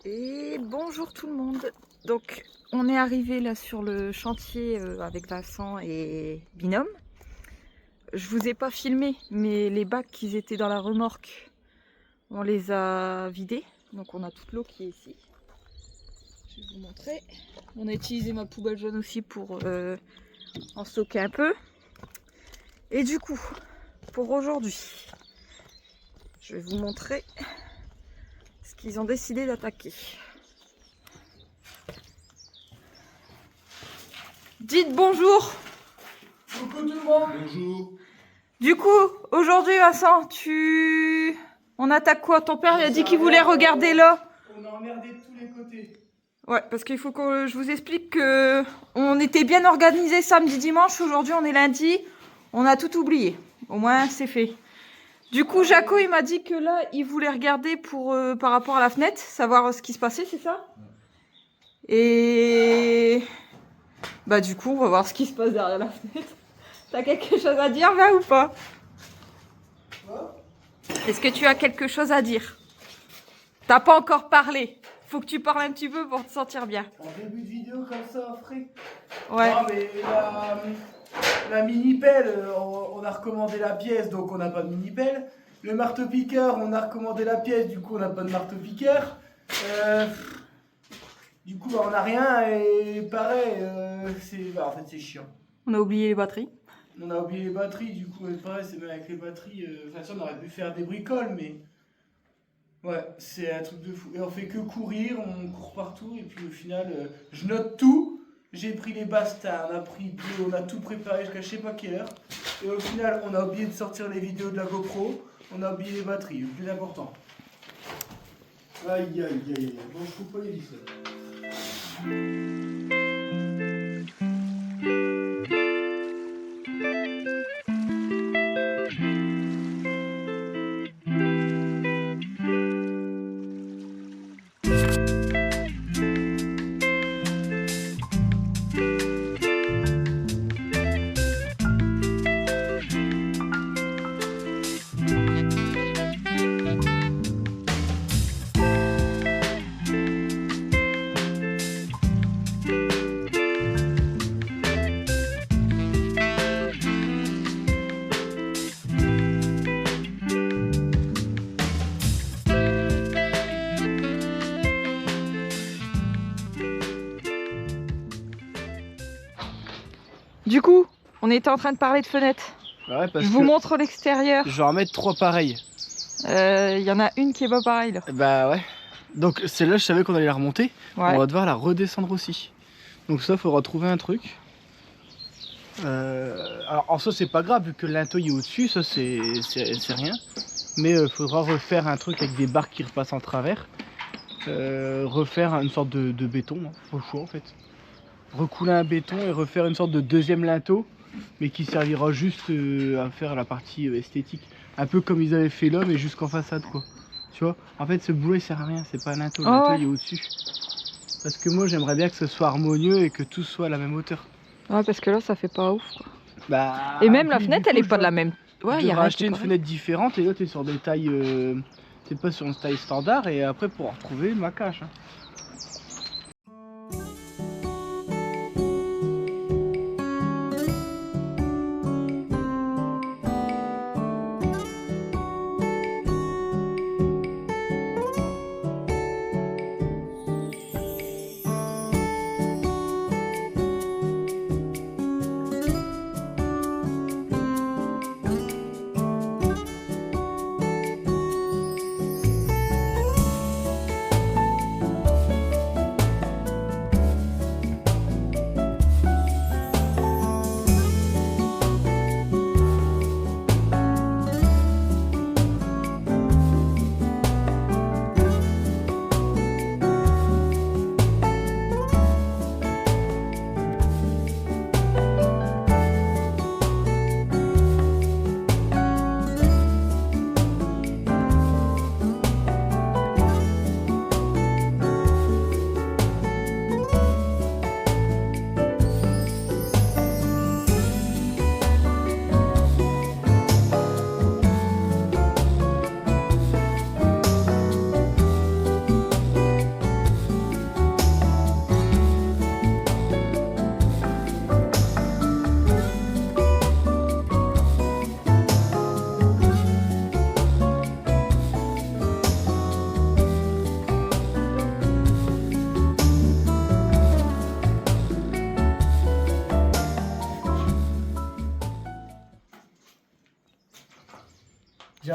Et bonjour tout le monde. Donc on est arrivé là sur le chantier avec Vincent et Binôme. Je vous ai pas filmé, mais les bacs qui étaient dans la remorque, on les a vidés. Donc on a toute l'eau qui est ici. Je vais vous montrer. On a utilisé ma poubelle jaune aussi pour en stocker un peu. Et du coup, pour aujourd'hui, je vais vous montrer ce qu'ils ont décidé d'attaquer. Dites bonjour. Coucou tout le monde. Bonjour. Du coup, aujourd'hui Vincent, on attaque quoi? Ton père il a dit qu'il voulait regarder là. On a emmerdé de tous les côtés. Ouais, parce qu'il faut que je vous explique que on était bien organisé samedi, dimanche. Aujourd'hui, on est lundi. On a tout oublié. Au moins, c'est fait. Du coup, Jaco, il m'a dit que là, il voulait regarder par rapport à la fenêtre, savoir ce qui se passait, c'est ça? Et bah du coup, on va voir ce qui se passe derrière la fenêtre. T'as quelque chose à dire, là, ou pas? Est-ce que tu as quelque chose à dire? T'as pas encore parlé. Faut que tu parles un petit peu pour te sentir bien. En début de vidéo comme ça, frais. Ouais. Non mais la mini-pelle, on a recommandé la pièce, donc on n'a pas de mini-pelle. Le marteau-piqueur, on a recommandé la pièce, du coup on n'a pas de marteau-piqueur. Du coup on n'a rien et pareil, en fait c'est chiant. On a oublié les batteries. On a oublié les batteries, du coup pareil, c'est même avec les batteries, ça on aurait pu faire des bricoles, mais ouais, c'est un truc de fou. Et on fait que courir, on court partout, et puis au final, je note tout. J'ai pris les bastards, on a tout préparé jusqu'à je sais pas quelle heure. Et au final, on a oublié de sortir les vidéos de la GoPro, on a oublié les batteries, le plus important. Aïe aïe aïe aïe, bon je trouve pas les vis là. Du coup, on était en train de parler de fenêtres. Ouais, parce Je vous montre l'extérieur. je vais en mettre 3 pareils. Il y en a une qui est pas pareille là. Bah ouais. Donc celle-là, je savais qu'on allait la remonter. Ouais. On va devoir la redescendre aussi. Donc ça, il faudra trouver un truc. Alors en soi, c'est pas grave, vu que le linteau est au-dessus, ça c'est rien. Mais il faudra refaire un truc avec des barres qui repassent en travers. Refaire une sorte de béton, hein, au choix en fait. Recouler un béton et refaire une sorte de deuxième linteau, mais qui servira juste à faire la partie esthétique. Un peu comme ils avaient fait là, mais jusqu'en façade quoi. Tu vois, en fait ce boulot il sert à rien, c'est pas un linteau, le linteau il est au-dessus. Parce que moi j'aimerais bien que ce soit harmonieux et que tout soit à la même hauteur. Ouais, parce que là, ça fait pas ouf quoi. Bah, Et même la puis, fenêtre, du elle coup, est pas de la même. Ouais, il y a rien acheter qui est une pareil. fenêtre différente et là t'es sur des tailles. T'es pas sur une taille standard et après pour en retrouver ma cache. Hein.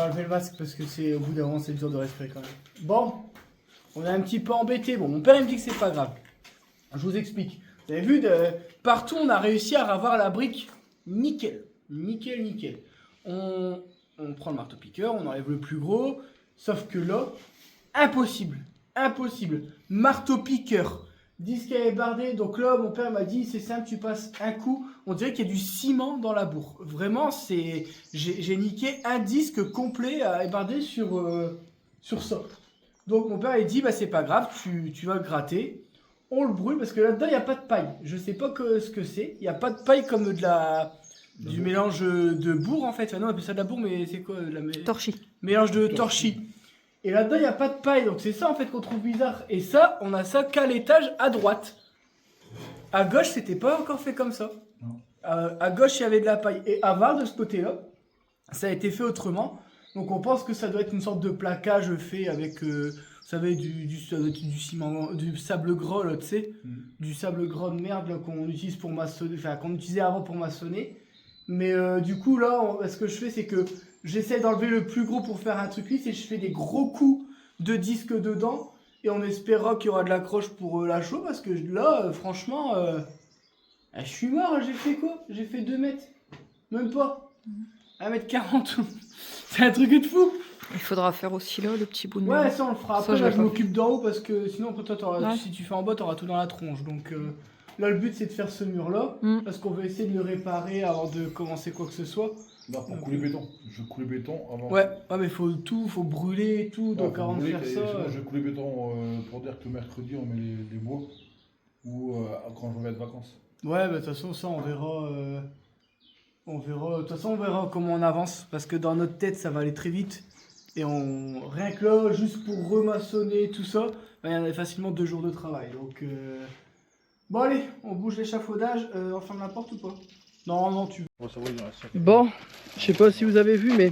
enlevé le masque parce que c'est au bout d'un moment c'est dur de respirer quand même. Bon, on est un petit peu embêté. Bon, mon père il me dit que c'est pas grave. Je vous explique. Vous avez vu, partout on a réussi à avoir la brique nickel. Nickel, nickel. On prend le marteau-piqueur, on enlève le plus gros. Sauf que là, impossible. Impossible. Marteau-piqueur. Disque à ébarder. Donc là, mon père m'a dit, c'est simple, tu passes un coup. On dirait qu'il y a du ciment dans la bourre. Vraiment, c'est... J'ai niqué un disque complet à ébarder sur ça. Donc mon père, il dit, bah c'est pas grave, tu vas le gratter. On le brûle parce que là-dedans, il n'y a pas de paille. Je sais pas ce que c'est. Il n'y a pas de paille comme du mélange de bourre en fait. Enfin, non, on appelle ça de la bourre, mais c'est quoi Torchis. Mélange de torchis. Et là-dedans, il n'y a pas de paille. Donc c'est ça en fait qu'on trouve bizarre. Et ça, on a ça qu'à l'étage à droite. À gauche, c'était pas encore fait comme ça. À gauche, il y avait de la paille. Et à Var, de ce côté-là, ça a été fait autrement. Donc on pense que ça doit être une sorte de plaquage fait avec... vous savez, du ciment, du sable gras, là, tu sais, du sable gras de merde là, qu'on utilise pour maçonner, enfin qu'on utilisait avant pour maçonner. Mais du coup, là, ce que je fais, c'est que j'essaie d'enlever le plus gros pour faire un truc lisse et je fais des gros coups de disque dedans. Et on espérera qu'il y aura de l'accroche pour la chaux parce que là, franchement, je suis mort. J'ai fait quoi? J'ai fait 2 mètres. Même pas. 1m40. C'est un truc de fou. Il faudra faire aussi là le petit bout de mur. Ouais, ça on le fera. Après, là, je m'occupe d'en haut parce que sinon, après, toi, si tu fais en bas, t'auras tout dans la tronche. Donc là, le but, c'est de faire ce mur-là. Parce qu'on va essayer de le réparer avant de commencer quoi que ce soit. Non, pour couler béton. Je coule béton avant. Ouais, mais faut brûler et tout. Donc avant de faire ça. Je coule béton pour dire que mercredi, on met les bois. Ou quand je vais être vacances. Ouais, bah de toute façon, ça, on verra. De toute façon, on verra comment on avance. Parce que dans notre tête, ça va aller très vite. Et rien que là, juste pour remaçonner tout ça, il y en a facilement 2 jours de travail. Donc, bon, allez, on bouge l'échafaudage. On ferme la porte ou pas? Non, tu. Bon, je sais pas si vous avez vu, mais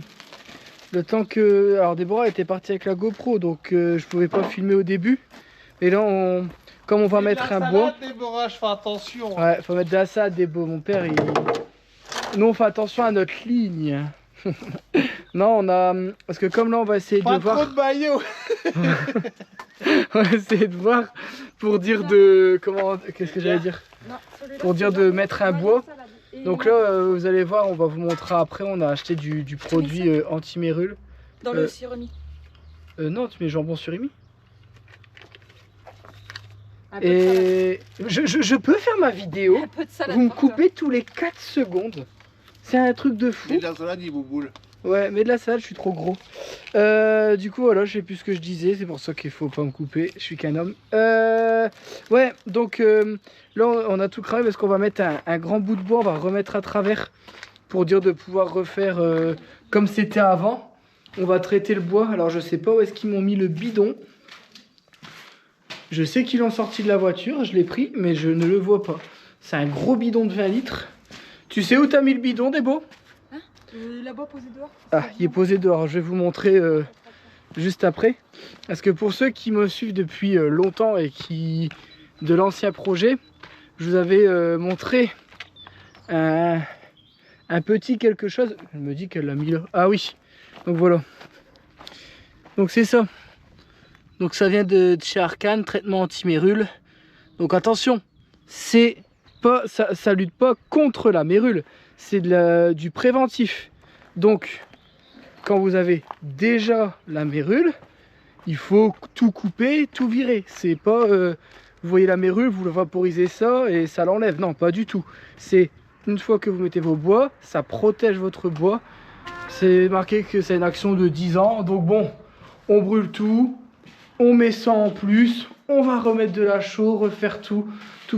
le temps que. Alors, Déborah était partie avec la GoPro, donc je pouvais pas filmer au début. Et là, comme on va mettre un bois. Déborah, je fais attention. Ouais, faut mettre de la salade, Déborah. Mon père, nous, on fait attention à notre ligne. Non, on a... Parce que comme là, on va essayer de voir... Pas trop de maillot. On va essayer de voir pour dire de... Comment... Qu'est-ce que j'allais dire? Pour dire de mettre un bois. Donc là, vous allez voir, on va vous montrer après. On a acheté du produit anti-mérule. Dans le surimi. Non, tu mets jambon surimi. Et je peux faire ma vidéo. Un peu de salade. Vous me coupez tous les 4 secondes. C'est un truc de fou. Et de la salade, il bouboule. Ouais, mais de la salade, je suis trop gros. Du coup, voilà, je sais plus ce que je disais. C'est pour ça qu'il faut pas me couper. Je suis qu'un homme. Ouais, donc là, on a tout cramé parce qu'on va mettre un grand bout de bois. On va remettre à travers pour dire de pouvoir refaire comme c'était avant. On va traiter le bois. Alors, je sais pas où est-ce qu'ils m'ont mis le bidon. Je sais qu'ils l'ont sorti de la voiture. Je l'ai pris, mais je ne le vois pas. C'est un gros bidon de 20 litres. Tu sais où t'as mis le bidon, Débo? Hein? Là-bas, posé dehors. Ah, il est posé dehors. Je vais vous montrer juste après. Parce que pour ceux qui me suivent depuis longtemps et qui de l'ancien projet, je vous avais montré un petit quelque chose. Elle me dit qu'elle l'a mis là. Ah oui. Donc voilà. Donc c'est ça. Donc ça vient de chez Arcane, traitement anti-mérule. Donc attention, c'est pas, ça lutte pas contre la mérule, c'est du préventif. Donc quand vous avez déjà la mérule, il faut tout couper, tout virer. C'est pas, vous voyez la mérule, vous le vaporisez ça et ça l'enlève. Non, pas du tout. C'est une fois que vous mettez vos bois, ça protège votre bois. C'est marqué que c'est une action de 10 ans. Donc bon, on brûle tout. On met ça en plus, on va remettre de la chaux, refaire tout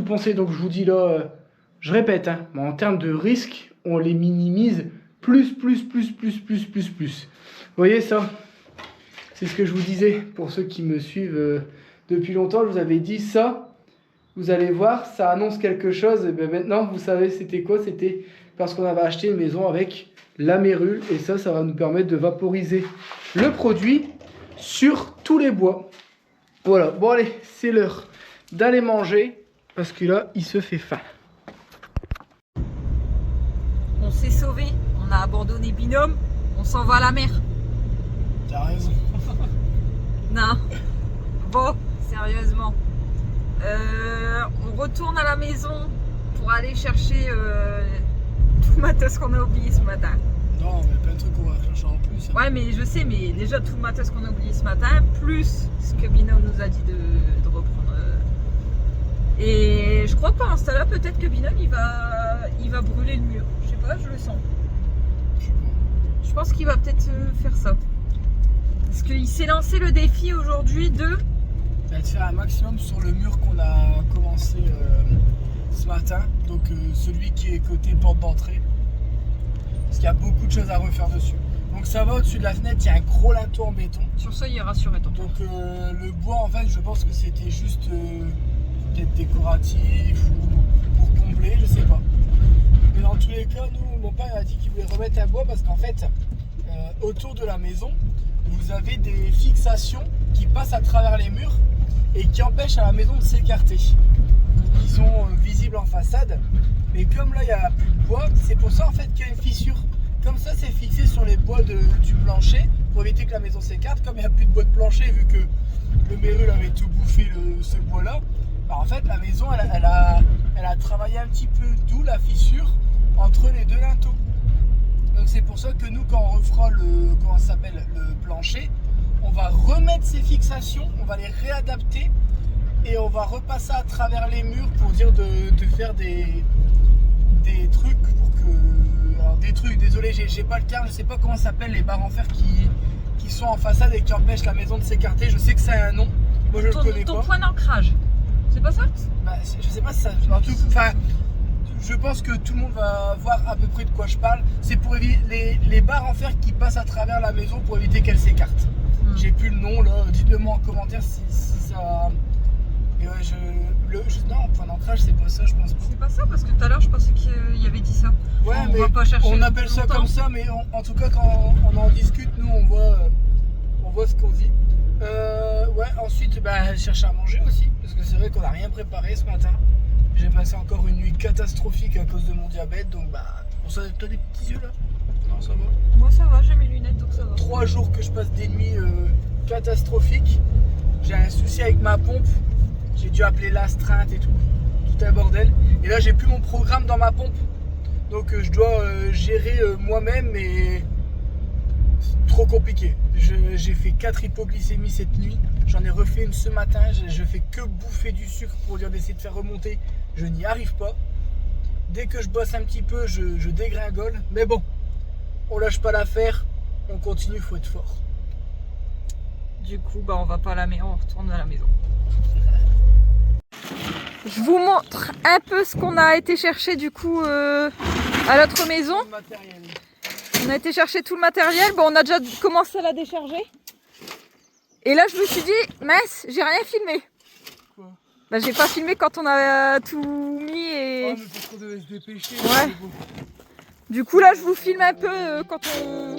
penser. Donc je vous dis là, je répète, hein, mais en termes de risque, on les minimise plus. Vous voyez ça? C'est ce que je vous disais pour ceux qui me suivent depuis longtemps. Je vous avais dit ça, vous allez voir, ça annonce quelque chose. Et bien maintenant, vous savez c'était quoi? C'était parce qu'on avait acheté une maison avec la mérule. Et ça va nous permettre de vaporiser le produit sur tous les bois. Voilà, bon allez, c'est l'heure d'aller manger parce que là, il se fait faim. On s'est sauvé, on a abandonné Binôme, on s'en va à la mer. T'as raison. Non. Bon, sérieusement. On retourne à la maison pour aller chercher tout le matos qu'on a oublié ce matin. Non, mais plein de trucs qu'on va chercher en plus. Ouais, mais je sais, mais déjà tout le matos qu'on a oublié ce matin, plus ce que Binôme nous a dit de reprendre. Et je crois que par instant là, peut-être que Binôme il va brûler le mur. Je sais pas, je le sens. Je pense qu'il va peut-être faire ça. Parce qu'il s'est lancé le défi aujourd'hui de faire un maximum sur le mur qu'on a commencé ce matin. Donc celui qui est côté porte d'entrée. Parce qu'il y a beaucoup de choses à refaire dessus. Donc ça va au-dessus de la fenêtre, il y a un gros linteau en béton. Sur ça, il est rassuré ton. Donc le bois, en fait, je pense que c'était juste peut-être décoratif ou pour combler, je sais pas. Mais dans tous les cas, nous, mon père a dit qu'il voulait remettre un bois parce qu'en fait, autour de la maison, vous avez des fixations qui passent à travers les murs et qui empêchent à la maison de s'écarter. Qui sont visibles en façade. Mais comme là, il n'y a plus de bois, c'est pour ça en fait qu'il y a une fissure. Comme ça, c'est fixé sur les bois du plancher pour éviter que la maison s'écarte. Comme il n'y a plus de bois de plancher, vu que le mérule avait tout bouffé ce bois-là, bah, en fait, la maison, elle a travaillé un petit peu, d'où la fissure entre les deux linteaux. Donc c'est pour ça que nous, quand on refera le plancher, on va remettre ces fixations, on va les réadapter et on va repasser à travers les murs pour dire de faire des trucs pour que... Alors des trucs, désolé, j'ai pas le terme, je sais pas comment ça s'appelle, les barres en fer qui sont en façade et qui empêchent la maison de s'écarter. Je sais que ça a un nom, moi je le connais pas. Ton point d'ancrage, c'est pas ça? Bah, je sais pas si ça... Enfin, je pense que tout le monde va voir à peu près de quoi je parle. C'est pour éviter les barres en fer qui passent à travers la maison pour éviter qu'elles s'écartent. J'ai plus le nom là, dites-le moi en commentaire si ça... Et ouais, non, point d'ancrage, c'est pas ça, je pense pas. C'est pas ça, parce que tout à l'heure, je pensais qu'il y avait dit ça. Ouais, on mais va pas chercher on appelle ça comme ça, mais en tout cas, quand on en discute, nous, on voit ce qu'on dit. Ouais, ensuite, bah, chercher à manger aussi, parce que c'est vrai qu'on n'a rien préparé ce matin. J'ai passé encore une nuit catastrophique à cause de mon diabète, donc bah, on s'en a des petits yeux là. Non, ça va. Moi, ça va, j'ai mes lunettes, donc ça va. 3 jours que je passe des nuits catastrophiques. J'ai un souci avec ma pompe. J'ai dû appeler l'astreinte et tout. Tout un bordel. Et là, j'ai plus mon programme dans ma pompe. Donc, je dois gérer moi-même et c'est trop compliqué. J'ai fait 4 hypoglycémies cette nuit. J'en ai refait une ce matin. Je fais que bouffer du sucre pour dire d'essayer de faire remonter. Je n'y arrive pas. Dès que je bosse un petit peu, je dégringole. Mais bon, on lâche pas l'affaire. On continue, il faut être fort. Du coup, bah, on va pas à la maison, on retourne à la maison. Je vous montre un peu ce qu'on a été chercher du coup à l'autre maison. On a été chercher tout le matériel. Bon, on a déjà commencé à la décharger. Et là, je me suis dit, mince, j'ai rien filmé. Quoi? Bah, j'ai pas filmé quand on a tout mis et... Oh, mais parce qu'on devait se dépêcher. Ouais. Du coup, là, je vous filme un peu quand on...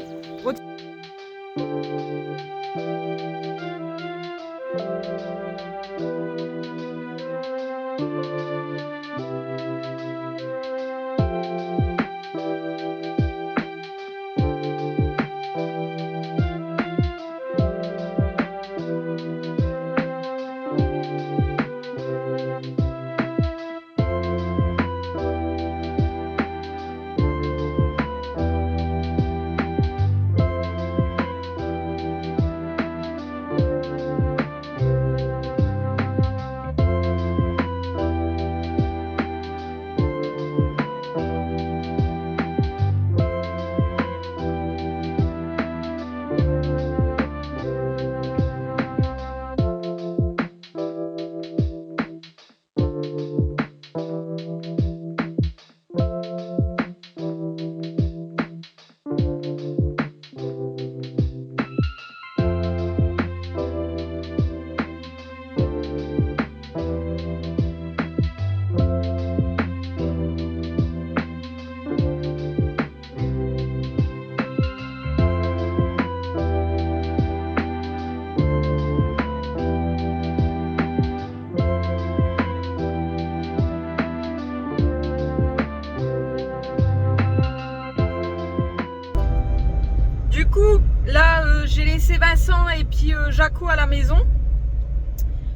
laisser Vincent et puis Jaco à la maison.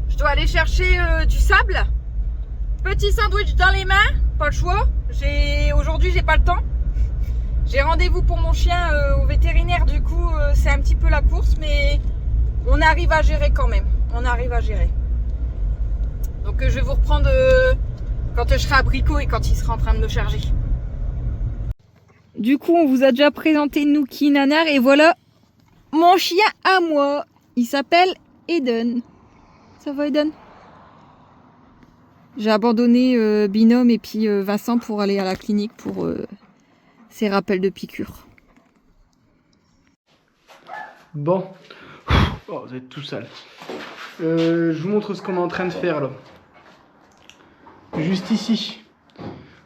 Je dois aller chercher du sable. Petit sandwich dans les mains, pas le choix. Aujourd'hui, j'ai pas le temps. J'ai rendez-vous pour mon chien au vétérinaire, du coup, c'est un petit peu la course, mais on arrive à gérer quand même. On arrive à gérer. Donc, je vais vous reprendre quand je serai à Brico et quand il sera en train de me charger. Du coup, on vous a déjà présenté Nookie Nanar et voilà mon chien à moi. Il s'appelle Eden. Ça va, Eden? J'ai abandonné Binôme et puis Vincent pour aller à la clinique pour ses rappels de piqûres. Bon, oh, vous êtes tout sale. Je vous montre ce qu'on est en train de faire là. Juste ici,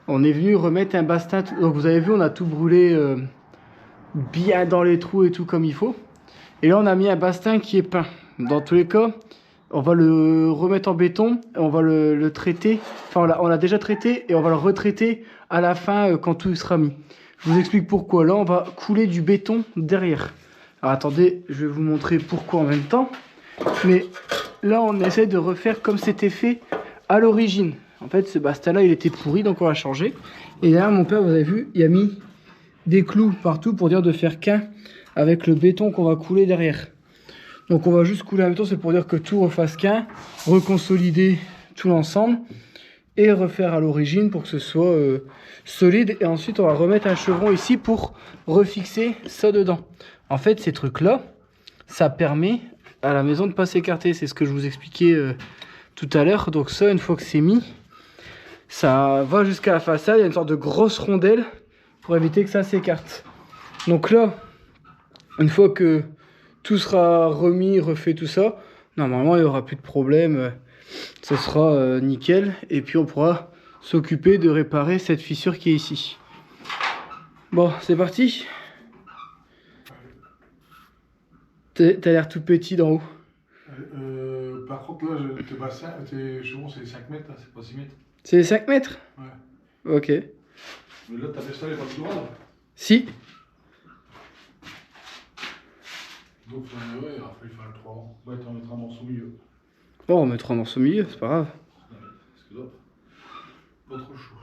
on est venu remettre un bastin. Donc vous avez vu, on a tout brûlé bien dans les trous et tout comme il faut. Et là, on a mis un bastin qui est peint. Dans tous les cas, on va le remettre en béton, on va le traiter, enfin on l'a déjà traité et on va le retraiter à la fin quand tout sera mis. Je vous explique pourquoi. Là on va couler du béton derrière. Alors attendez, je vais vous montrer pourquoi en même temps. Mais là on essaie de refaire comme c'était fait à l'origine. En fait ce bastin là il était pourri donc on va changer. Et derrière mon père, vous avez vu, il a mis des clous partout pour dire de faire qu'un avec le béton qu'on va couler derrière. Donc on va juste couler en même temps, c'est pour dire que tout refasse qu'un, reconsolider tout l'ensemble et refaire à l'origine pour que ce soit solide. Et ensuite on va remettre un chevron ici pour refixer ça dedans. En fait ces trucs là, ça permet à la maison de ne pas s'écarter. C'est ce que je vous expliquais tout à l'heure. Donc ça, une fois que c'est mis, ça va jusqu'à la façade. Il y a une sorte de grosse rondelle pour éviter que ça s'écarte. Donc là, une fois que tout sera remis, refait, tout ça, normalement il n'y aura plus de problème, ce sera nickel et puis on pourra s'occuper de réparer cette fissure qui est ici. Bon, c'est parti. T'as l'air tout petit d'en haut. Par contre là, tes bassins, tes chevaux c'est 5 mètres, hein, c'est pas 6 mètres. C'est 5 mètres? Ouais. Ok. Mais là ta baisselle est pas plus grande. Si. Donc ouais, il va falloir faire le 3 ans. Ouais, t'en mettras un morceau au milieu. Bon, on mettra un morceau au milieu, c'est pas grave. Parce que là, pas trop chaud.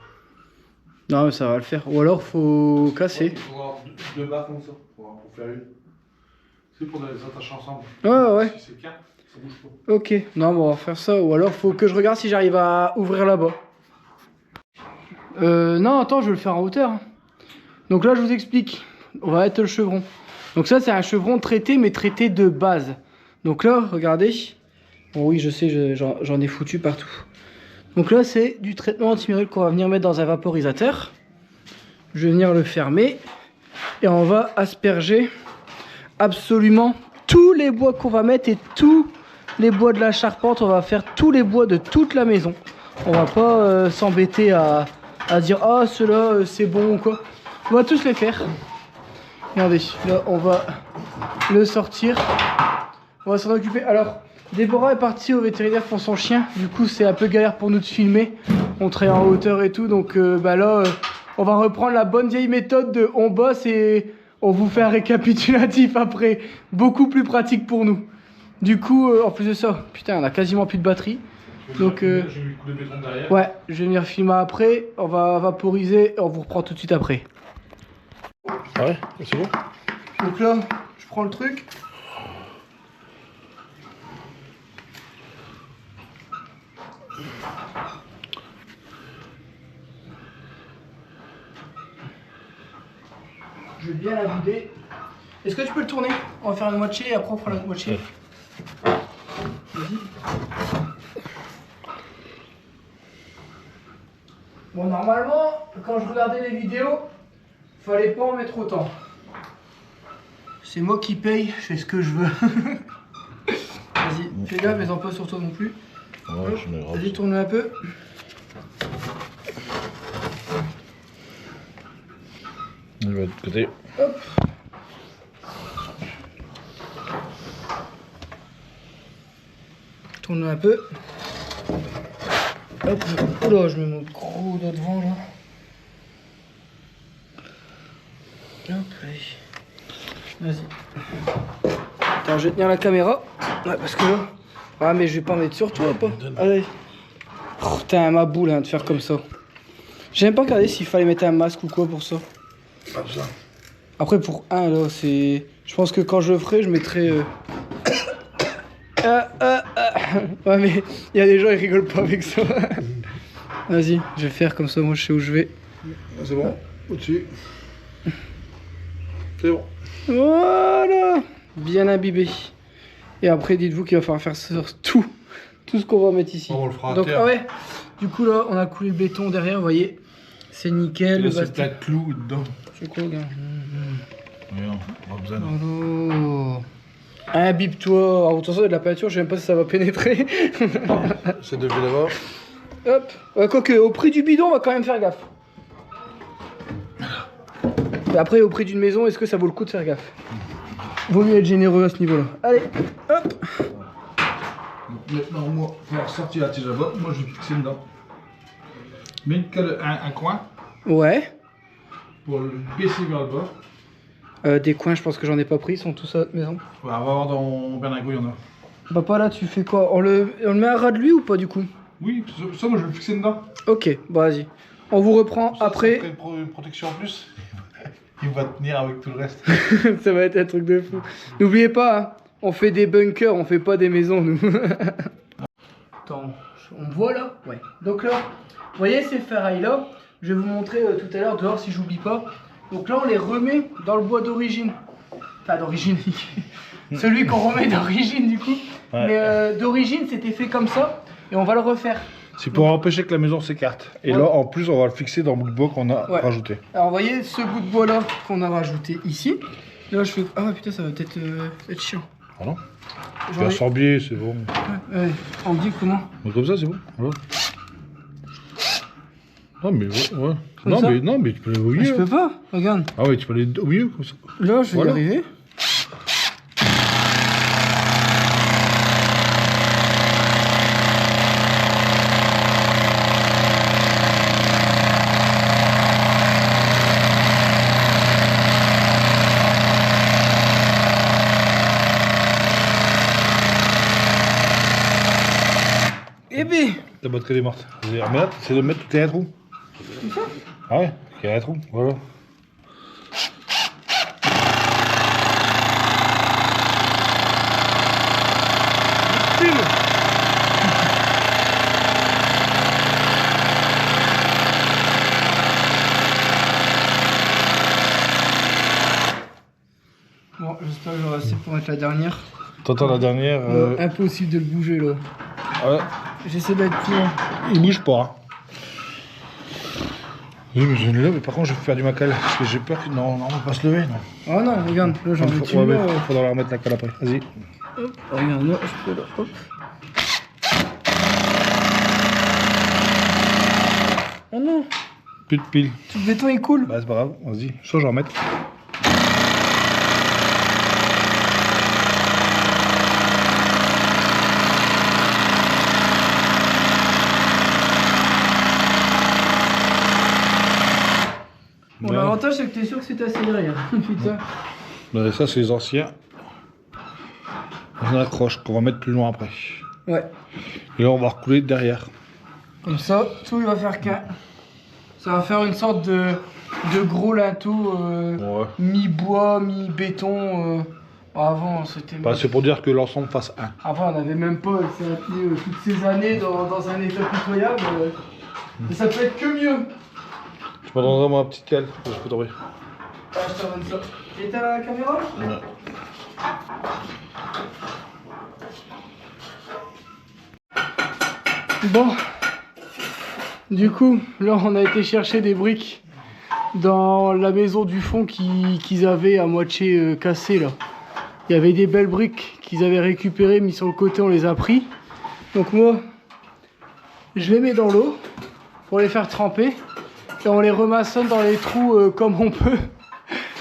Non mais ça va le faire. Ou alors faut casser. Ouais, il faut avoir deux barres comme ça pour faire une. C'est pour les attacher ensemble. Ouais. Si c'est qu'un, ça bouge pas. Ok, non bon, on va faire ça. Ou alors faut que je regarde si j'arrive à ouvrir là-bas. Non, attends, je vais le faire en hauteur. Donc là, je vous explique. On va mettre le chevron. Donc ça, c'est un chevron traité, mais traité de base. Donc là, regardez. Bon oui, je sais, j'en ai foutu partout. Donc là, c'est du traitement antimyrule qu'on va venir mettre dans un vaporisateur. Je vais venir le fermer. Et on va asperger absolument tous les bois qu'on va mettre et tous les bois de la charpente. On va faire tous les bois de toute la maison. On va pas s'embêter à dire « Ah, ceux-là, c'est bon ou quoi ». On va tous les faire. Regardez, là, on va le sortir. On va s'en occuper. Alors, Déborah est partie au vétérinaire pour son chien. Du coup, c'est un peu galère pour nous de filmer. On travaille en hauteur et tout. Donc là, on va reprendre la bonne vieille méthode de on bosse et on vous fait un récapitulatif après. Beaucoup plus pratique pour nous. Du coup, en plus de ça, putain, on a quasiment plus de batterie. Donc, j'ai mis le coup de béton derrière. Ouais, je vais venir filmer après. On va vaporiser et on vous reprend tout de suite après. Ah ouais, c'est bon. Donc là, je prends le truc. Je vais bien la vider. Est-ce que tu peux le tourner? On va faire une moitié et après on fera l'autre moitié. Vas-y. Bon, normalement, quand je regardais les vidéos, fallait pas en mettre autant. C'est moi qui paye, je fais ce que je veux. Vas-y, fais gaffe, mais en pas sur toi non plus. Ouais, vas-y, tourne-le un peu. Je vais de côté. Hop. Tourne-le un peu. Hop. Oula, je mets mon gros doigt devant là. Hop, allez. Vas-y. Attends, je vais tenir la caméra. Ouais, parce que là... Ah, mais je vais pas mettre sur toi, pas. Allez. Oh, putain, ma boule, hein, de faire comme ça. J'ai même pas regardé s'il fallait mettre un masque ou quoi pour ça. Comme ça. Après, pour un, là, c'est... Je pense que quand je le ferai, je mettrai... Ouais, mais il y a des gens, ils rigolent pas avec ça. Vas-y, je vais faire comme ça, moi, je sais où je vais. C'est bon, au-dessus. C'est bon. Voilà. Bien imbibé. Et après, dites-vous qu'il va falloir faire tout ce qu'on va mettre ici. On le fera à Donc, terre. ah ouais, du coup, là, on a coulé le béton derrière, vous voyez. C'est nickel. Là, c'est plein de clous dedans. C'est quoi, gars? Non, pas besoin. Oh. Imbibe-toi. Alors, de toute façon, il y a de la peinture, je sais même pas si ça va pénétrer. C'est depuis là-bas. Hop. Quoique, au prix du bidon, on va quand même faire gaffe. Et après, au prix d'une maison, est-ce que ça vaut le coup de faire gaffe? Vaut mieux être généreux à ce niveau-là. Allez, hop. Maintenant, moi, il va falloir sortir la tige là-bas. Moi, je vais fixer dedans. Mets un coin Ouais. pour le baisser vers le bas. Des coins, je pense que j'en ai pas pris, ils sont tous à notre maison. Ouais, on va voir dans Bernago, il y en a. Papa, là, tu fais quoi? On le met à ras de lui ou pas, du coup? Oui, ça, moi, je vais le fixer dedans. Ok, bon, vas-y. On vous reprend Ça, après. ça fait une protection en plus. Il va tenir avec tout le reste. Ça va être un truc de fou. N'oubliez pas, hein, on fait des bunkers, on fait pas des maisons, nous. Attends, on voit là? Ouais. Donc là, vous voyez ces ferrailles là? Je vais vous montrer tout à l'heure dehors si j'oublie pas. Donc là, on les remet dans le bois d'origine. Enfin, d'origine. Celui qu'on remet d'origine, du coup. Ouais. Mais d'origine, c'était fait comme ça. Et on va le refaire. C'est pour empêcher que la maison s'écarte. Et Ouais. là, en plus, on va le fixer dans le bout de bois qu'on a Ouais. rajouté. Alors, vous voyez ce bout de bois là qu'on a rajouté ici. Là, je fais. Ah ouais, putain, ça va peut-être être chiant. Ah non? J'en Faire ai- sans biais, c'est bon. Ouais, on dit comment? Donc comme ça, c'est bon. Voilà. Non, mais ouais. Comme Non, ça mais tu peux aller au Je milieu. peux pas, regarde. Ah ouais, tu peux aller au milieu comme ça. Là, je vais Voilà. y arriver. Eh ben, La batterie est morte. Mais là, c'est de mettre tout un trou. comme ça? Ah ouais, il y a un trou, voilà. Bon, j'espère que j'aurai assez pour mettre la dernière. T'entends la dernière Impossible de le bouger là. ouais, J'essaie d'être plus loin. il bouge pas. Hein. Oui, mais je ne l'ai, mais par contre, je vais faire du macal. Parce que j'ai peur que. Non, on va pas se lever, non. Oh non, regarde, là j'en ai Ouais, tué mais là. faudra la remettre la cale après. Vas-y. Hop, regarde là, je peux là, hop. Oh non, Plus de piles. tout le béton il coule. Bah, c'est pas grave, vas-y. Change en remettre. Bon, l'avantage c'est que t'es sûr que c'est assez derrière. Putain. Bah, ça, c'est les anciens. On accroche, qu'on va mettre plus loin après. Ouais. Et là, on va recouler derrière. Comme ça, tout il va faire qu'un. Ça va faire une sorte de gros linteau Ouais. mi-bois, mi-béton. Avant, c'était. Bah, c'est pour dire que l'ensemble fasse 1. Avant, on n'avait même pas été toutes ces années dans un état pitoyable. Mais ça peut être que mieux. Je me donnerai moi ma petite cale. Je peux tomber. Ah, je te donne ça. Et t'as la caméra? Ouais. Bon. Du coup, là, on a été chercher des briques dans la maison du fond qu'ils avaient à moitié cassée, là. Il y avait des belles briques qu'ils avaient récupérées, mis sur le côté, on les a pris. Donc moi, je les mets dans l'eau pour les faire tremper. Et on les remaçonne dans les trous comme on peut.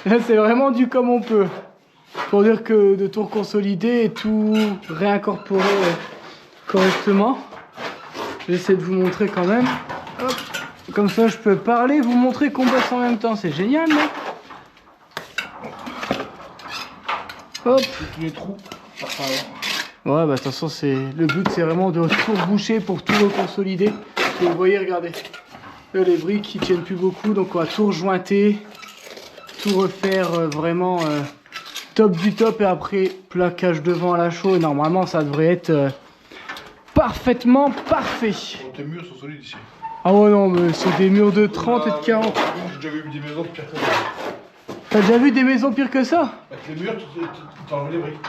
Là, c'est vraiment du comme on peut. Pour dire que de tout consolider et tout réincorporer correctement. J'essaie de vous montrer quand même. Hop. Comme ça, je peux parler, vous montrer qu'on bosse en même temps. C'est génial, non? Hop. Tous les trous. Ouais, bah de toute façon, le but, c'est vraiment de tout reboucher pour tout reconsolider. Et vous voyez, regardez. Là, les briques, ils tiennent plus beaucoup, donc on va tout rejointer, tout refaire vraiment top du top. Et après, plaquage devant à la chaux. Et normalement, ça devrait être parfaitement parfait. Bon, tes murs sont solides ici. Ah ouais, non, mais c'est des murs de 30 et de 40. J'ai déjà vu des maisons de pire que ça. T'as déjà vu des maisons pires que ça? Avec les murs, tu t'enlèves les briques.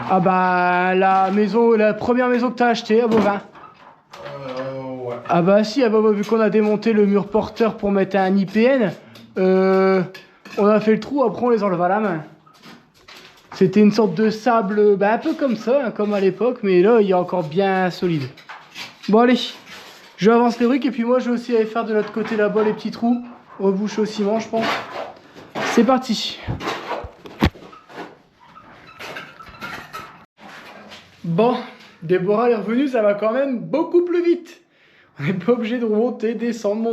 Ah bah, la première maison que t'as achetée à Beauvin. Ouais. Ah bah si, ah bah, vu qu'on a démonté le mur porteur pour mettre un IPN, on a fait le trou, après on les enleva à la main. C'était une sorte de sable, bah, un peu comme ça, hein, comme à l'époque, mais là il est encore bien solide. Bon allez, je avance les briques et puis moi je vais aussi aller faire de l'autre côté là-bas les petits trous, reboucher au ciment je pense. C'est parti. Bon, Déborah est revenue, ça va quand même beaucoup plus vite. On n'est pas obligé de monter, descendre.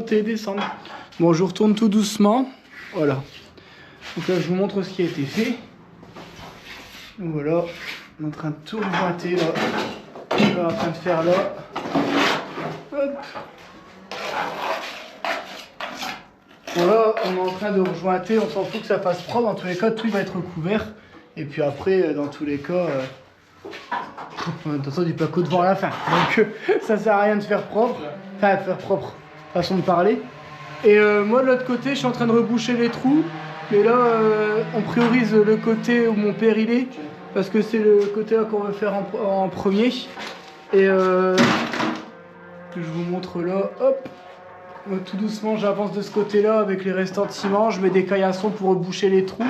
Bon, je retourne tout doucement. Voilà. Donc là, je vous montre ce qui a été fait. Donc voilà, on est en train de tout rejointer là. On est en train de faire là. Hop. Voilà, on est en train de rejointer. On s'en fout que ça fasse propre. Dans tous les cas, tout va être recouvert. Et puis après, dans tous les cas... de toute façon, du placo devant à la fin. Donc ça sert à rien de faire propre. Enfin, faire propre, façon de parler. Et moi, de l'autre côté, je suis en train de reboucher les trous. Mais là, on priorise le côté où mon père il est. Parce que c'est le côté là qu'on veut faire en premier. Et je vous montre là. Hop. Tout doucement, j'avance de ce côté-là avec les restants de ciment. Je mets des caillassons pour reboucher les trous.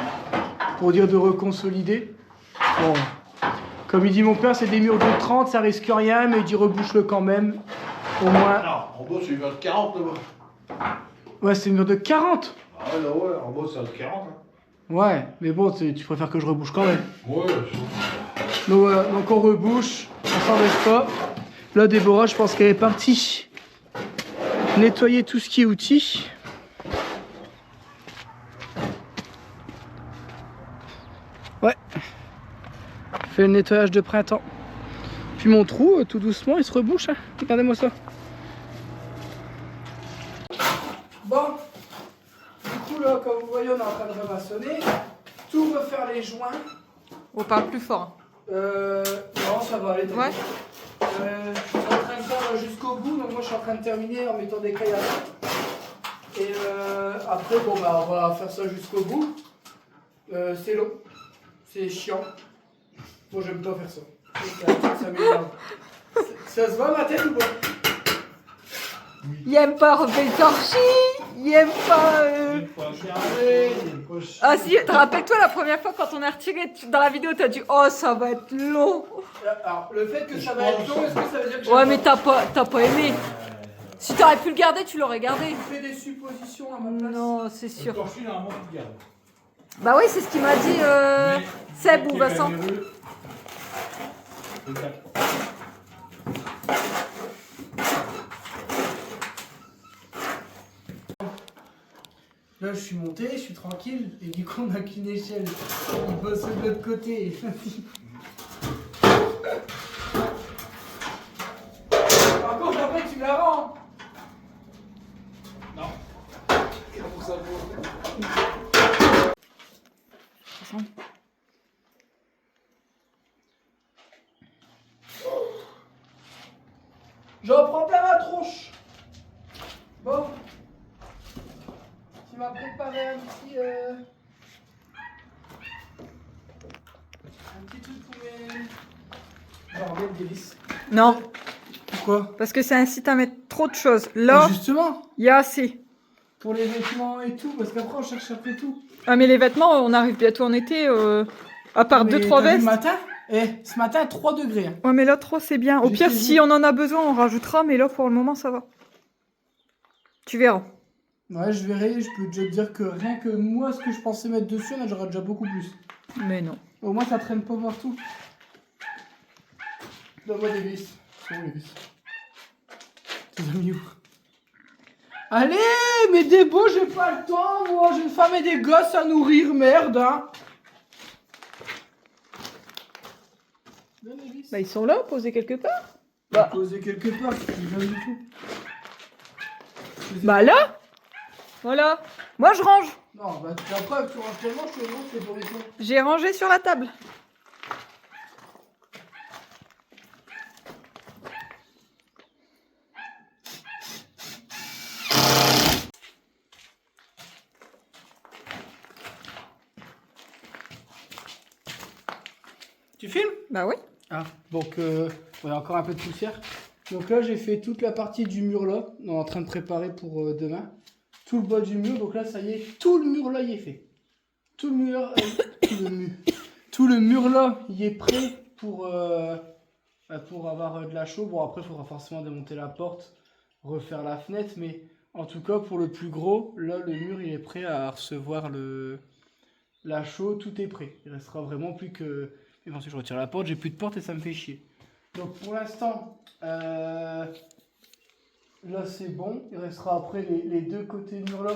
Pour dire de reconsolider. Bon. Comme il dit mon père, c'est des murs de 30, ça risque rien, mais il dit rebouche-le quand même. Au moins. Non, en bas, c'est une mur de 40 là-bas. Ouais, c'est une mur de 40. Ah ouais, là, ouais, en bas, c'est de 40. Hein. Ouais, mais bon, tu préfères que je rebouche quand même. Ouais, Donc voilà, donc on rebouche, on s'embête pas. Là, Déborah, je pense qu'elle est partie nettoyer tout ce qui est outils. Ouais. Fait le nettoyage de printemps. Puis mon trou, tout doucement, il se rebouche. Hein. Regardez-moi ça. Bon. Du coup, là, comme vous voyez, on est en train de remaçonner. Tout refaire les joints. On parle plus fort. Non, ça va aller. Ouais. Je suis en train de faire jusqu'au bout, donc moi je suis en train de terminer en mettant des caillassons. Et après, bon, bah, on va faire ça jusqu'au bout. C'est long, c'est chiant. Moi j'aime pas faire ça. Ça m'énerve. Ça se voit ma tête ou pas? Il aime pas refaire le torchis. Il aime pas. Ah si, te rappelles-toi la première fois quand on a retiré dans la vidéo, t'as dit oh ça va être long. Alors, le fait que ça va être long, est-ce que ça veut dire que Ouais, mais t'as pas aimé. Si t'aurais pu le garder, tu l'aurais gardé. tu fais des suppositions à ma place? Non, c'est sûr. Le torchis, normalement, tu gardes. Bah oui, c'est ce qu'il m'a dit Seb ou Vincent. Là, je suis monté, je suis tranquille, et du coup, on n'a qu'une échelle. Il bosse de l'autre côté. Par contre, après, tu la rends. Non. J'en prends plein ma tronche. Bon. Tu m'as préparé un petit truc pour mes... Bordel, délice. Non, Pourquoi? parce que ça incite à mettre trop de choses. Là, Justement, il y a assez. pour les vêtements et tout, parce qu'après on cherche après tout. Ah mais les vêtements, on arrive bientôt en été. À part Mais 2-3 t'as vu vestes. le matin? Ce matin, 3 degrés. Hein. Ouais, mais là, 3, c'est bien. Au J'ai pire, fait si une- on en a besoin, on rajoutera. Mais là, pour le moment, ça va. Tu verras. Ouais, je verrai, je peux déjà te dire que rien que moi, ce que je pensais mettre dessus, j'aurais déjà beaucoup plus. Mais non. Au moins, ça traîne pas partout. Donne-moi des vis. C'est où les vis? Tu les as mis où? Allez, mais des beaux, j'ai pas le temps, moi. J'ai une femme et des gosses à nourrir, merde, hein. Donne les vis. Bah ils sont là, posés quelque part. Bah. Poser quelque part, c'est pas du tout. Bah là. Voilà. Moi je range. Non, bah après, tu ranges tellement, je te demande, c'est pour les gens. J'ai rangé sur la table. Tu filmes? Bah oui. Ah, donc, il y a encore un peu de poussière. Donc là, j'ai fait toute la partie du mur là. On est en train de préparer pour demain. Tout le bas du mur. Donc là, ça y est, tout le mur là, il est fait. Tout le mur, tout le mur là, il est prêt pour avoir de la chaux. Bon, après, il faudra forcément démonter la porte, refaire la fenêtre. Mais en tout cas, pour le plus gros, là, le mur, il est prêt à recevoir la chaux. Tout est prêt. Il restera vraiment plus que... Et ensuite, je retire la porte, j'ai plus de porte et ça me fait chier. Donc pour l'instant, là c'est bon. Il restera après les deux côtés du mur là.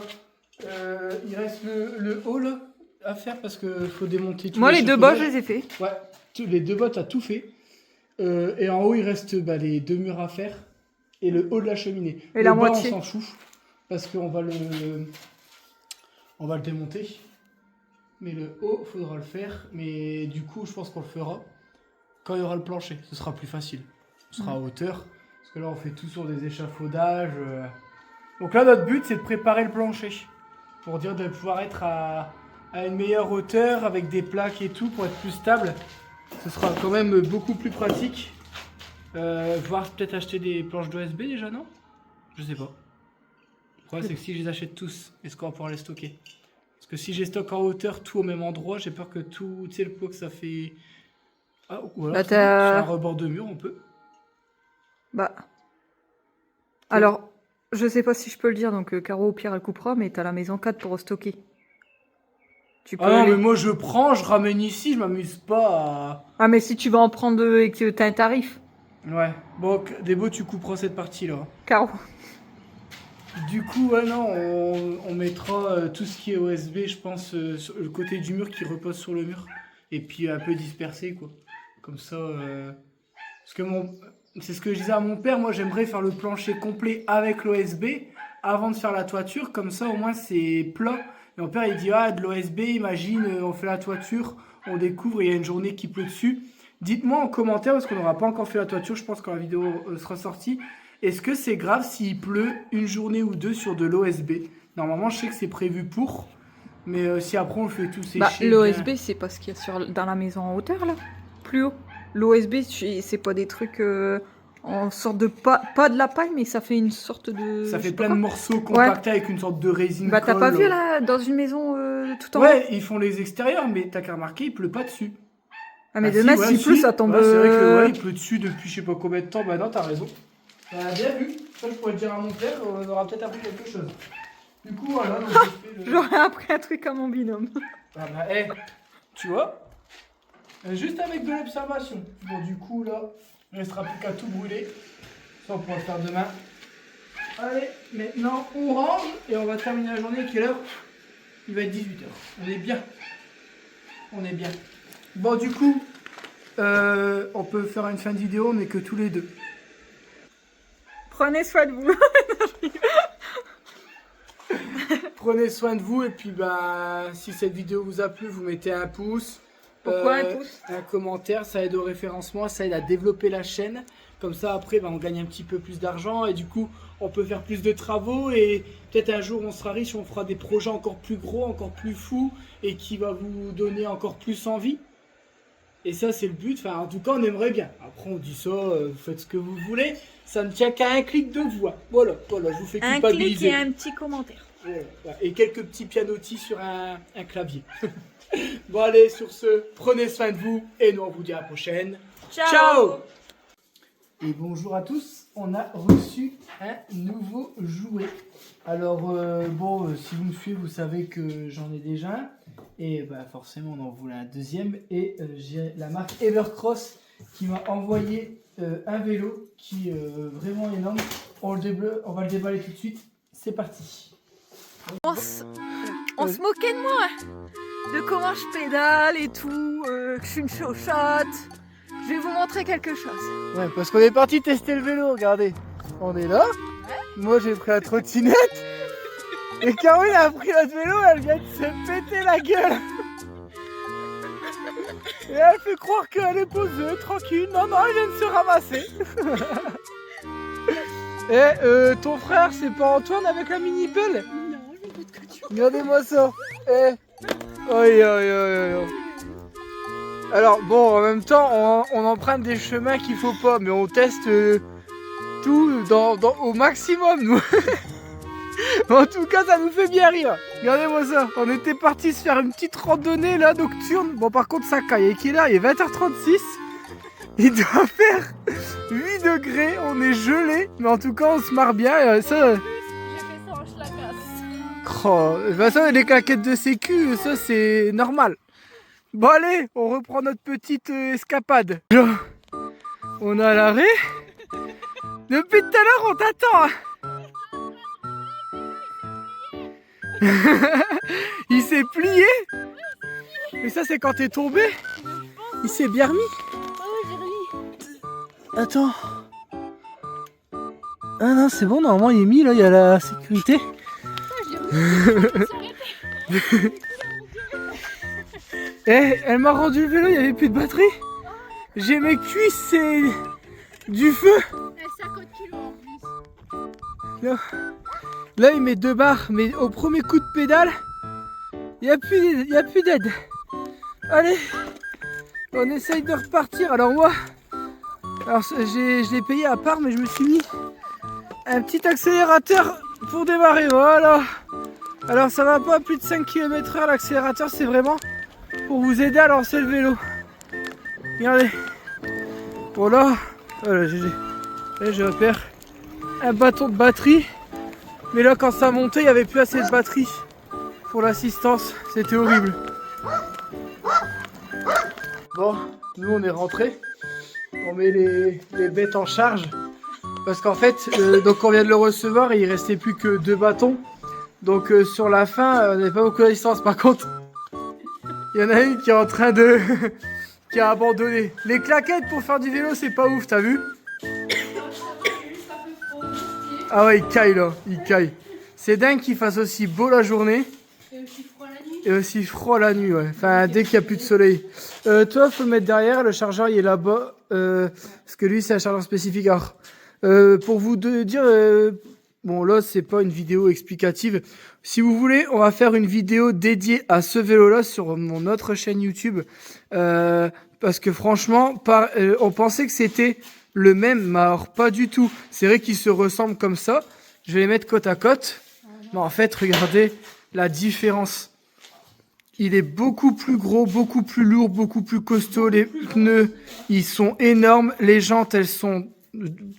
Il reste le haut là à faire parce qu'il faut démonter tout. Moi les deux bas je les ai fait. Ouais, les deux bas t'as tout fait. Et en haut il reste les deux murs à faire et le haut de la cheminée. Et le la bas, moitié. on s'en fout parce qu'on va le démonter. Mais le haut, faudra le faire. Mais du coup, je pense qu'on le fera quand il y aura le plancher. Ce sera plus facile. Ce sera à hauteur. Parce que là, on fait tout sur des échafaudages. Donc là, notre but, c'est de préparer le plancher. Pour dire de pouvoir être à une meilleure hauteur avec des plaques et tout pour être plus stable. Ce sera quand même beaucoup plus pratique. Voire peut-être acheter des planches d'OSB déjà, non? Je sais pas. Le problème, c'est que si je les achète tous, est-ce qu'on va pouvoir les stocker? Parce que si j'ai stock en hauteur, tout au même endroit, j'ai peur que tout, tu sais, le poids que ça fait... Ah, ou alors, Bah, sur un rebord de mur, on peut. Bah. Alors, je sais pas si je peux le dire, donc Caro au pire elle coupera, mais t'as la maison 4 pour stocker. Tu peux Ah non, aller- mais moi je prends, je ramène ici, je m'amuse pas à... Ah mais si tu vas en prendre deux et que t'as un tarif, Ouais, bon, Débo, tu couperas cette partie-là. Caro. Du coup, ouais, non, on mettra tout ce qui est OSB, je pense, sur le côté du mur qui repose sur le mur. Et puis un peu dispersé, quoi. Comme ça... Parce que c'est ce que je disais à mon père, moi j'aimerais faire le plancher complet avec l'OSB avant de faire la toiture, comme ça au moins c'est plat. Et mon père il dit, ah, de l'OSB, imagine, on fait la toiture, on découvre, il y a une journée qui pleut dessus. Dites-moi en commentaire, parce qu'on n'aura pas encore fait la toiture, je pense quand la vidéo sera sortie. Est-ce que c'est grave s'il pleut une journée ou deux sur de l'OSB? Normalement, je sais que c'est prévu pour, mais si après on le fait tout sécher... Bah l'OSB c'est pas ce qu'il y a dans la maison en hauteur là, plus haut. L'OSB c'est pas des trucs en sorte de... Pas de la paille, mais ça fait une sorte de... Ça je fait sais pas plein de quoi. morceaux compactés avec une sorte de résine. Bah t'as pas colle. vu là, dans une maison tout en haut? Ouais, ils font les extérieurs, mais t'as qu'à remarquer, il pleut pas dessus. Ah mais Ah, demain si, ouais, s'il pleut si. ça tombe... Ouais, c'est vrai que ouais, il pleut dessus depuis je sais pas combien de temps. Bah non, t'as raison. Bien vu. Ça, je pourrais te dire à mon père, on aura peut-être appris quelque chose. Du coup, voilà. Donc, j'ai fait le... J'aurais appris un truc à mon binôme. Ah bah, hey, tu vois, juste avec de l'observation. Bon, du coup, là, il ne restera plus qu'à tout brûler. Ça, on pourra le faire demain. Allez, maintenant, on range et on va terminer la journée. Quelle heure? Il va être 18h. On est bien. On est bien. Bon, du coup, on peut faire une fin de vidéo, mais que tous les deux. Prenez soin de vous. Prenez soin de vous et puis bah, si cette vidéo vous a plu, vous mettez un pouce. Pourquoi un pouce? Un commentaire, ça aide au référencement, ça aide à développer la chaîne. Comme ça, après, bah, on gagne un petit peu plus d'argent et du coup, on peut faire plus de travaux et peut-être un jour, on sera riche, on fera des projets encore plus gros, encore plus fous et qui va vous donner encore plus envie. Et ça, c'est le but. Enfin, en tout cas, on aimerait bien. Après, on dit ça, vous faites ce que vous voulez. Ça ne tient qu'à un clic de voix. Voilà, je vous fais culpabiliser. Un petit commentaire. Voilà. Et quelques petits pianotis sur un clavier. Bon, allez, sur ce, prenez soin de vous et nous, on vous dit à la prochaine. Ciao. Et bonjour à tous, on a reçu un nouveau jouet. Alors, si vous me suivez, vous savez que j'en ai déjà un. Et bah, forcément, on en voulait un deuxième. Et j'ai la marque Evercross qui m'a envoyé un vélo qui est vraiment énorme. On va le déballer tout de suite. C'est parti. On se moquait de moi, hein, de comment je pédale et tout, que je suis une chochotte. vais vous montrer quelque chose. Ouais, parce qu'on est parti tester le vélo, regardez. On est là. Moi j'ai pris la trottinette. Et Caroline a pris notre vélo, elle vient de se péter la gueule. Et elle fait croire qu'elle est posée, tranquille. Non, non, elle vient de se ramasser. Et ton frère, c'est pas Antoine avec la mini-pelle? Non, je sais pas de quoi tu parles. Regardez-moi ça. Oi, oi, oi, oi. Alors bon, en même temps, on emprunte des chemins qu'il faut pas, mais on teste tout au maximum, nous. En tout cas, ça nous fait bien rire. Regardez-moi ça. On était parti se faire une petite randonnée là, nocturne. Bon, par contre, ça caille. Et qu'il est là, il est 20h36. Il doit faire 8 degrés. On est gelé. Mais en tout cas, on se marre bien. Ça... J'ai fait ça en schlacasse. Oh, bah ça, les claquettes de sécu, ça, c'est normal. Bon, allez, on reprend notre petite escapade. Genre, on est à l'arrêt. Depuis tout à l'heure, on t'attend. Hein. Il s'est plié. Mais ça c'est quand t'es tombé. Il s'est bien remis. Ah ouais, j'ai remis. Attends. Ah non c'est bon, normalement il est mis là, il y a la sécurité. Ah, je l'ai remis. Elle m'a rendu le vélo, il n'y avait plus de batterie. J'ai mes cuisses, c'est du feu. Elle 50 kilos en plus. Là. Là, il met 2 barres, mais au premier coup de pédale, il n'y a plus d'aide. Allez, on essaye de repartir. Alors moi, je l'ai payé à part, mais je me suis mis un petit accélérateur pour démarrer. Voilà. Alors ça va pas à plus de 5 km/h l'accélérateur, c'est vraiment pour vous aider à lancer le vélo. Regardez. Voilà. Voilà, j'ai repère un bâton de batterie. Mais là, quand ça montait, il n'y avait plus assez de batterie pour l'assistance. C'était horrible. Bon, nous on est rentrés. On met les bêtes en charge. Parce qu'en fait, donc on vient de le recevoir et il restait plus que 2 bâtons. Donc sur la fin, on n'avait pas beaucoup d'assistance. Par contre, il y en a une qui est en train de... qui a abandonné. Les claquettes pour faire du vélo, c'est pas ouf, t'as vu? Ah ouais, il caille là, il caille. C'est dingue qu'il fasse aussi beau la journée. Et aussi froid la nuit. Et aussi froid la nuit, ouais. Enfin, dès qu'il n'y a plus de soleil. Toi, faut le mettre derrière, le chargeur il est là-bas. Parce que lui, c'est un chargeur spécifique. Alors, pour vous dire... bon, là, c'est pas une vidéo explicative. Si vous voulez, on va faire une vidéo dédiée à ce vélo-là sur mon autre chaîne YouTube. Parce que franchement, on pensait que c'était... le même, mais alors pas du tout. C'est vrai qu'ils se ressemblent comme ça. Je vais les mettre côte à côte. Mais en fait, regardez la différence. Il est beaucoup plus gros, beaucoup plus lourd, beaucoup plus costaud. Les pneus, ils sont énormes. Les jantes, elles sont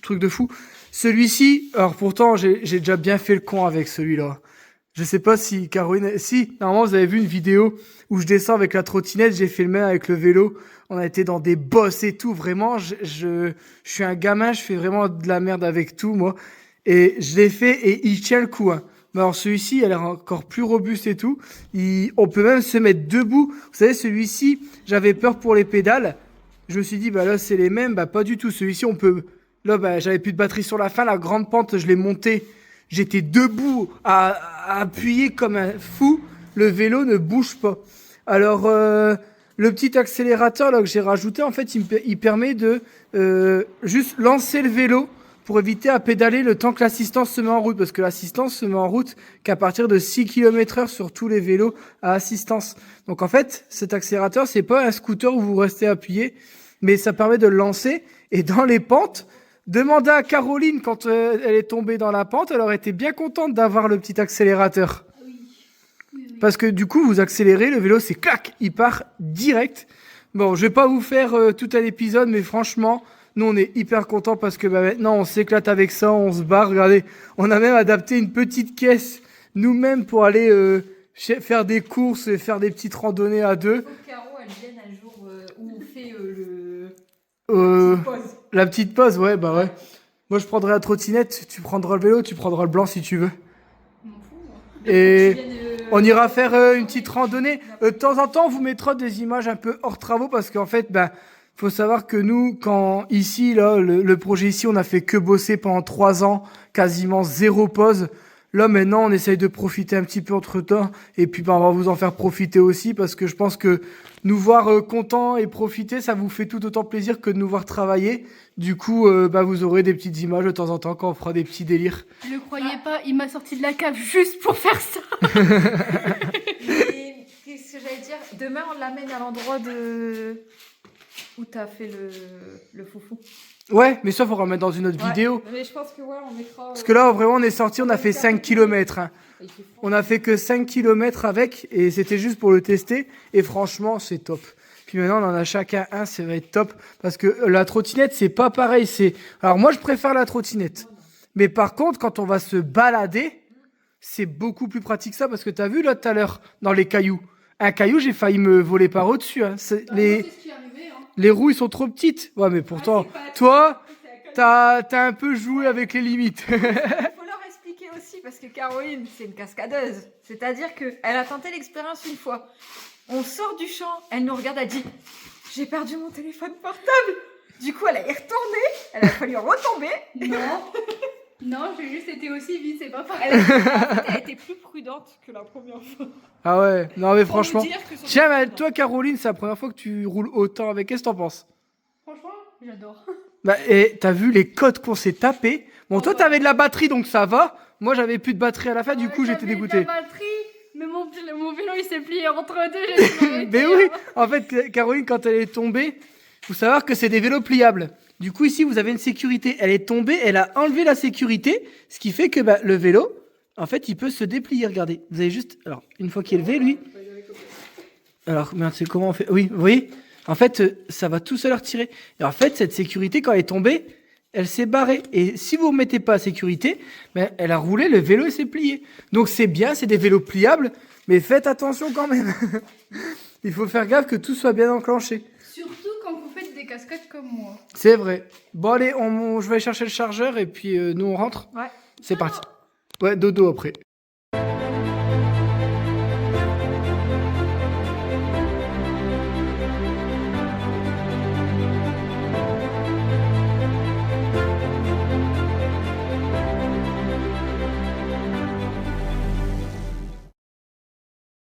truc de fou. Celui-ci, alors pourtant, j'ai déjà bien fait le con avec celui-là. Je sais pas si Caroline... Si, normalement, vous avez vu une vidéo où je descends avec la trottinette. J'ai fait le même avec le vélo. On a été dans des bosses et tout. Vraiment, je suis un gamin. Je fais vraiment de la merde avec tout, moi. Et je l'ai fait et il tient le coup. Hein. Mais alors, celui-ci, il a l'air encore plus robuste et tout. On peut même se mettre debout. Vous savez, celui-ci, j'avais peur pour les pédales. Je me suis dit, bah là, c'est les mêmes. Bah, pas du tout. Celui-ci, on peut... Là, bah, j'avais plus de batterie sur la fin. La grande pente, je l'ai montée. J'étais debout à appuyer comme un fou. Le vélo ne bouge pas. Alors, le petit accélérateur là, que j'ai rajouté, en fait, il permet de juste lancer le vélo pour éviter à pédaler le temps que l'assistance se met en route. Parce que l'assistance se met en route qu'à partir de 6 km/h sur tous les vélos à assistance. Donc, en fait, cet accélérateur, c'est pas un scooter où vous restez appuyé, mais ça permet de le lancer. Et dans les pentes... Demandez à Caroline quand elle est tombée dans la pente, elle aurait été bien contente d'avoir le petit accélérateur. Oui. Parce que du coup, vous accélérez, le vélo, c'est clac, il part direct. Bon, je vais pas vous faire tout un épisode, mais franchement, nous, on est hyper contents parce que maintenant, on s'éclate avec ça, on se barre. Regardez, on a même adapté une petite caisse nous-mêmes pour aller faire des courses et faire des petites randonnées à deux. Faut que Caro, elle vienne un jour où on fait La petite pause, ouais, bah ouais. Moi, je prendrai la trottinette, tu prendras le vélo, tu prendras le blanc si tu veux. Je m'en fous, moi. Et on ira faire une petite randonnée. De temps en temps, on vous mettra des images un peu hors travaux parce qu'en fait, Faut savoir que nous, quand ici, là, le projet ici, on a fait que bosser pendant 3 ans, quasiment 0 pause. Là, maintenant, on essaye de profiter un petit peu entre temps. Et puis, on va vous en faire profiter aussi parce que je pense que nous voir contents et profiter, ça vous fait tout autant plaisir que de nous voir travailler. Du coup, vous aurez des petites images de temps en temps quand on fera des petits délires. Ne croyez pas, il m'a sorti de la cave juste pour faire ça. Et qu'est-ce que j'allais dire? Demain, on l'amène à l'endroit où t'as fait le foufou. Ouais, mais ça, faut remettre dans une autre Ouais, vidéo. mais je pense que ouais, on mettra. Parce que là, vraiment, on est sorti, on a fait 5 km. Hein. Il fait froid. On a fait que 5 km avec et c'était juste pour le tester. Et franchement, c'est top. Puis maintenant, on en a chacun un, ça va être top. Parce que la trottinette, c'est pas pareil. Alors moi, je préfère la trottinette. Mais par contre, quand on va se balader, c'est beaucoup plus pratique que ça. Parce que t'as vu là tout à l'heure, dans les cailloux. Un caillou, j'ai failli me voler par au-dessus. Hein. C'est ce qui est arrivé, hein. Les roues, ils sont trop petites. Ouais, mais pourtant, toi, t'as un peu joué avec les limites. Il faut leur expliquer aussi parce que Caroline, c'est une cascadeuse. C'est-à-dire qu'elle a tenté l'expérience une fois. On sort du champ, elle nous regarde, elle dit « J'ai perdu mon téléphone portable !» Du coup, elle est retournée, elle a fallu retomber. Non. Non, j'ai juste été aussi vite, c'est pas pareil. Elle a été plus prudente que la première fois. Ah ouais, non mais franchement. Pour vous dire que son Tiens, téléphone- toi Caroline, c'est la première fois que tu roules autant avec. Qu'est-ce que t'en penses? Franchement, j'adore. Et t'as vu les codes qu'on s'est tapés? Bon, toi ouais. t'avais de la batterie donc ça va. Moi j'avais plus de batterie à la fin, du coup j'étais J'avais dégoûté. de la batterie, mais mon vélo il s'est plié entre deux, j'ai dû m'arrêter, Mais oui, hein. en fait Caroline quand elle est tombée, faut savoir que c'est des vélos pliables. Du coup ici vous avez une sécurité. Elle est tombée, elle a enlevé la sécurité, ce qui fait que le vélo, en fait il peut se déplier. Regardez, vous avez juste, alors une fois qu'il est levé lui. Alors merde, c'est comment on fait? Oui, vous voyez? En fait, ça va tout seul retirer. Et en fait, cette sécurité, quand elle est tombée, elle s'est barrée. Et si vous ne remettez pas la sécurité, elle a roulé, le vélo s'est plié. Donc c'est bien, c'est des vélos pliables, mais faites attention quand même. Il faut faire gaffe que tout soit bien enclenché. Surtout quand vous faites des cascades comme moi. C'est vrai. Bon allez, je vais aller chercher le chargeur et puis nous on rentre. Ouais. C'est parti. Ouais, dodo après.